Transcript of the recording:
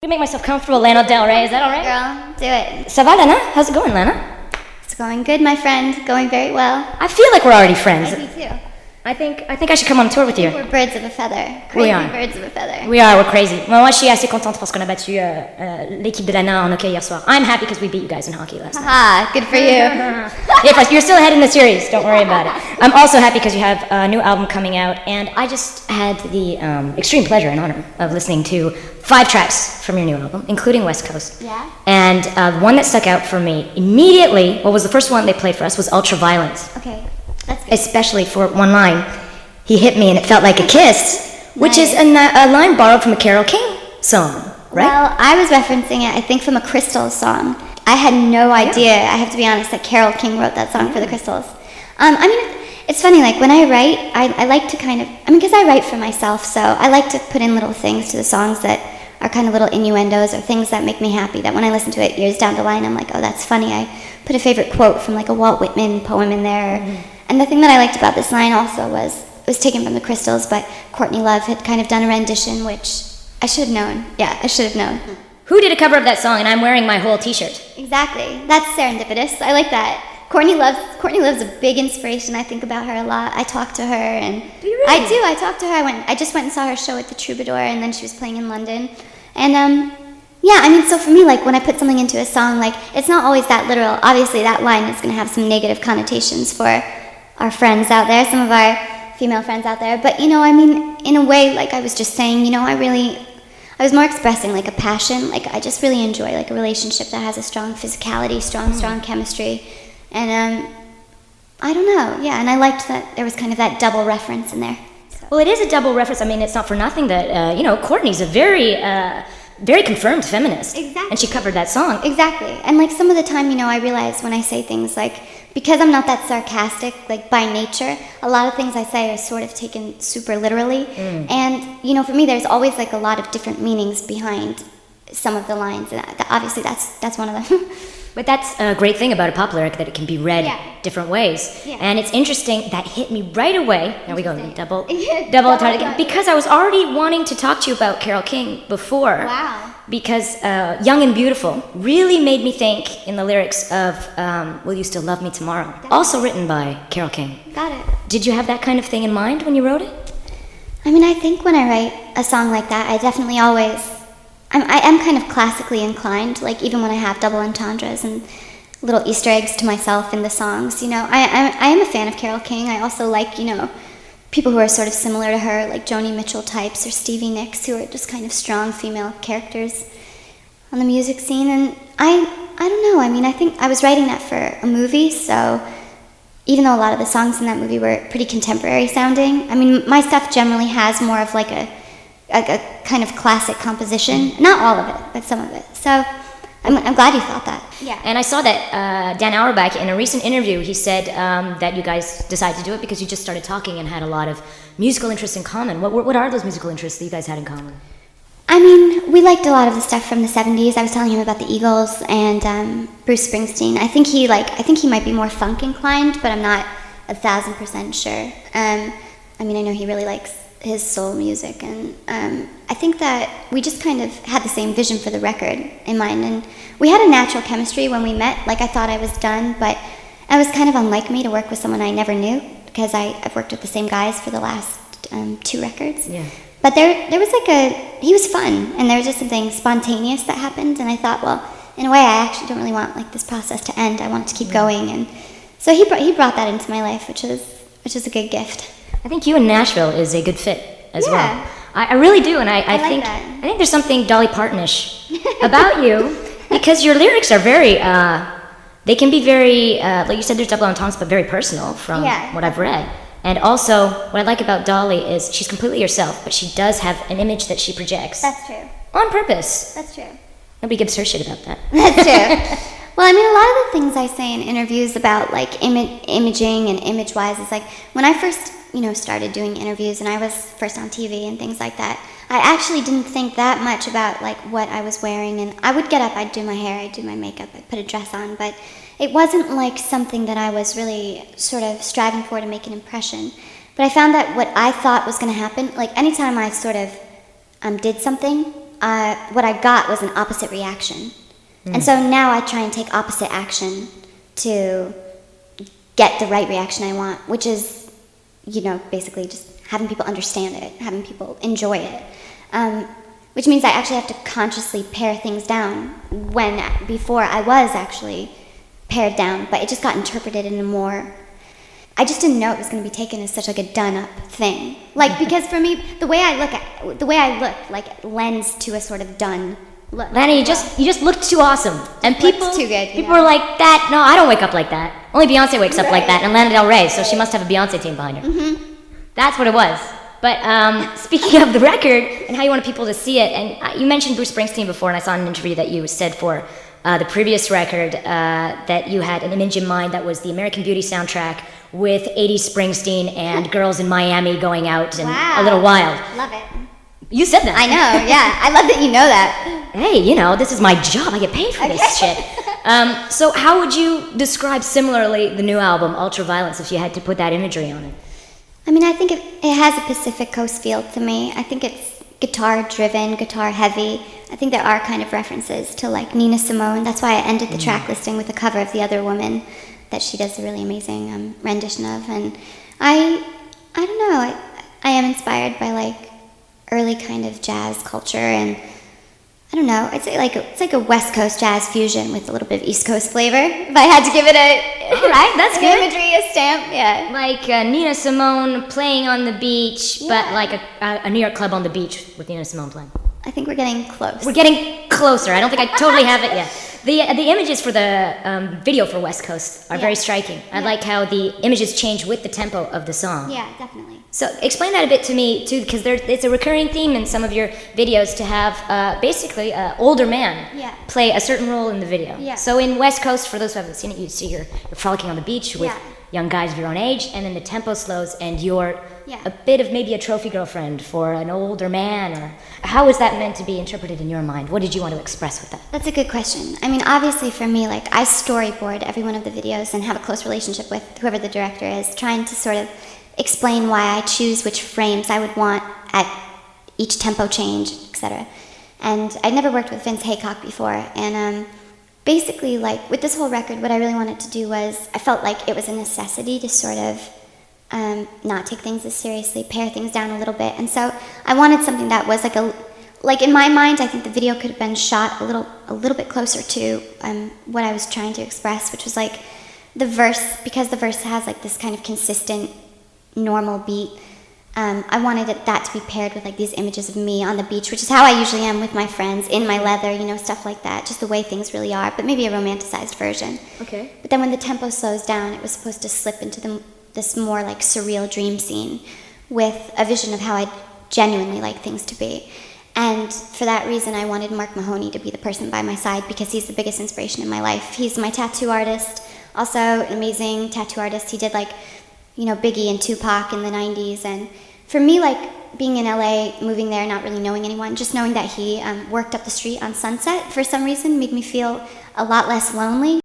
To make myself comfortable, Lana Del Rey, is that alright? Girl, do it. Ça va, Lana? How's it going, Lana? It's going good, my friend. Going very well. I feel like we're already friends. I do too. I think I should come on tour with you. We're birds of a feather. We Crazy are. birds of a feather. We are, we're crazy. Moi, je suis assez contente parce qu'on a battu l'équipe de Lana en hockey hier soir. I'm happy because we beat you guys in hockey last night. Haha, good for you. Yeah, plus, you're still ahead in the series. Don't worry about it. I'm also happy because you have a new album coming out, and I just had the extreme pleasure and honor of listening to 5 tracks from your new album, including West Coast. Yeah? And one that stuck out for me immediately, what was the first one they played for us, was Ultraviolence. Okay, that's good. Especially for one line, he hit me and it felt like a kiss, which Nice. is a line borrowed from a Carole King song, right? Well, I was referencing it, I think, from a Crystals song. I had no idea, I have to be honest, that Carole King wrote that song for the Crystals. I mean, it's funny, like, when I write, I like to kind of, because I write for myself, so I like to put in little things to the songs that are kind of little innuendos or things that make me happy, that when I listen to it years down the line, I'm like, oh, that's funny. I put a favorite quote from, like, a Walt Whitman poem in there. Mm-hmm. And the thing that I liked about this line also was, it was taken from the Crystals, but Courtney Love had kind of done a rendition, which I should have known. Yeah, I should have known. Who did a cover of that song? And I'm wearing my whole t-shirt. Exactly. That's serendipitous. I like that. Courtney Love's a big inspiration. I think about her a lot. I talk to her, and Do you really? I do. I talk to her. I just went and saw her show at the Troubadour, and then she was playing in London. And yeah, I mean, so for me, like, when I put something into a song, like, it's not always that literal. Obviously, that line is going to have some negative connotations for our friends out there, some of our female friends out there. But, I mean, in a way, like I was just saying, I was more expressing, like, a passion. Like, I just really enjoy, like, a relationship that has a strong physicality, strong chemistry. And, I don't know, yeah, and I liked that there was kind of that double reference in there. So. Well, it is a double reference. I mean, it's not for nothing that, Courtney's a very, very confirmed feminist. Exactly. And she covered that song. Exactly. And, like, some of the time, I realize when I say things, like, because I'm not that sarcastic, like, by nature, a lot of things I say are sort of taken super literally. And, for me, there's always, like, a lot of different meanings behind some of the lines. And obviously, that's one of them. But that's a great thing about a pop lyric, that it can be read different ways. Yeah. And it's interesting, that hit me right away. There we go, double Double again. Because I was already wanting to talk to you about Carole King before. Wow. Because Young and Beautiful really made me think in the lyrics of Will You Still Love Me Tomorrow? Also written by Carole King. Got it. Did you have that kind of thing in mind when you wrote it? I mean, I think when I write a song like that, I definitely always... I am kind of classically inclined, like, even when I have double entendres and little Easter eggs to myself in the songs, I am a fan of Carole King. I also like, people who are sort of similar to her, like Joni Mitchell types or Stevie Nicks, who are just kind of strong female characters on the music scene. And I don't know, I mean, I think I was writing that for a movie, so even though a lot of the songs in that movie were pretty contemporary sounding, I mean, my stuff generally has more of like a kind of classic composition. Not all of it, but some of it. So I'm glad you thought that. Yeah. And I saw that Dan Auerbach, in a recent interview, he said that you guys decided to do it because you just started talking and had a lot of musical interests in common. What are those musical interests that you guys had in common? I mean, we liked a lot of the stuff from the 70s. I was telling him about the Eagles and Bruce Springsteen. I think he might be more funk inclined, but I'm not 1,000% sure. I mean, I know he really likes his soul music, and I think that we just kind of had the same vision for the record in mind, and we had a natural chemistry when we met. Like, I thought I was done, but it was kind of unlike me to work with someone I never knew, because I've worked with the same guys for the last 2 records. Yeah. But there was he was fun, and there was just something spontaneous that happened, and I thought, well, in a way, I actually don't really want, like, this process to end. I want it to keep going, and so he brought that into my life, which is a good gift. I think you in Nashville is a good fit as Yeah. well. I really do, and I like think that. I think there's something Dolly Partonish about you, because your lyrics are very they can be very like you said, there's double entendres, but very personal from what I've read. And also, what I like about Dolly is she's completely herself, but she does have an image that she projects. That's true. On purpose. That's true. Nobody gives her shit about that. That's true. Well, I mean, a lot of the things I say in interviews about, like, imaging and image-wise is, like, when I first, started doing interviews and I was first on TV and things like that, I actually didn't think that much about, like, what I was wearing. And I would get up, I'd do my hair, I'd do my makeup, I'd put a dress on, but it wasn't, like, something that I was really sort of striving for to make an impression. But I found that what I thought was going to happen, like, anytime I sort of did something, what I got was an opposite reaction. And so now I try and take opposite action to get the right reaction I want, which is, basically just having people understand it, having people enjoy it. Which means I actually have to consciously pare things down when before I was actually pared down, but it just got interpreted in a more... I just didn't know it was going to be taken as such like a done-up thing. Like, because for me, the way I look, like, lends to a sort of done look. Lana, you just looked too awesome. And people too good, people were like, that, no, I don't wake up like that. Only Beyonce wakes up like that, and Lana Del Rey, so she must have a Beyonce team behind her. That's what it was. But speaking of the record and how you wanted people to see it, and you mentioned Bruce Springsteen before, and I saw in an interview that you said for the previous record that you had an image in mind that was the American Beauty soundtrack with 80s Springsteen and girls in Miami going out and a little wild. Love it. You said that. I know, yeah. I love that you know that. Hey, this is my job. I get paid for this shit. So how would you describe similarly the new album, Ultraviolence, if you had to put that imagery on it? I mean, I think it has a Pacific Coast feel to me. I think it's guitar-driven, guitar-heavy. I think there are kind of references to, like, Nina Simone. That's why I ended the track listing with a cover of The Other Woman that she does a really amazing rendition of. And I don't know, I am inspired by, like, early kind of jazz culture, and I don't know, it's like a West Coast jazz fusion with a little bit of East Coast flavor. If I had to give it all right, that's an good. imagery, a stamp, yeah. Like Nina Simone playing on the beach, but like a New York club on the beach with Nina Simone playing. I think we're getting close. We're getting closer. I don't think I totally have it yet. The images for the video for West Coast are very striking. I like how the images change with the tempo of the song. Yeah, definitely. So explain that a bit to me too, because it's a recurring theme in some of your videos to have basically an older man play a certain role in the video. Yeah. So in West Coast, for those who haven't seen it, you see you're frolicking on the beach with young guys of your own age, and then the tempo slows, and you're a bit of maybe a trophy girlfriend for an older man, or how is that meant to be interpreted in your mind? What did you want to express with that? That's a good question. I mean, obviously for me, like, I storyboard every one of the videos and have a close relationship with whoever the director is, trying to sort of explain why I choose which frames I would want at each tempo change, etc. And I'd never worked with Vince Haycock before, and basically, like, with this whole record, what I really wanted to do was, I felt like it was a necessity to sort of not take things as seriously, pare things down a little bit. And so I wanted something that was like in my mind, I think the video could have been shot a little bit closer to what I was trying to express, which was like the verse, because the verse has like this kind of consistent, normal beat. I wanted that to be paired with like these images of me on the beach, which is how I usually am with my friends, in my leather, stuff like that, just the way things really are, but maybe a romanticized version. Okay. But then when the tempo slows down, it was supposed to slip into this more like surreal dream scene with a vision of how I genuinely like things to be. And for that reason, I wanted Mark Mahoney to be the person by my side, because he's the biggest inspiration in my life. He's my tattoo artist, also an amazing tattoo artist. He did like, Biggie and Tupac in the 90s. And for me, like, being in LA, moving there, not really knowing anyone, just knowing that he worked up the street on Sunset for some reason made me feel a lot less lonely.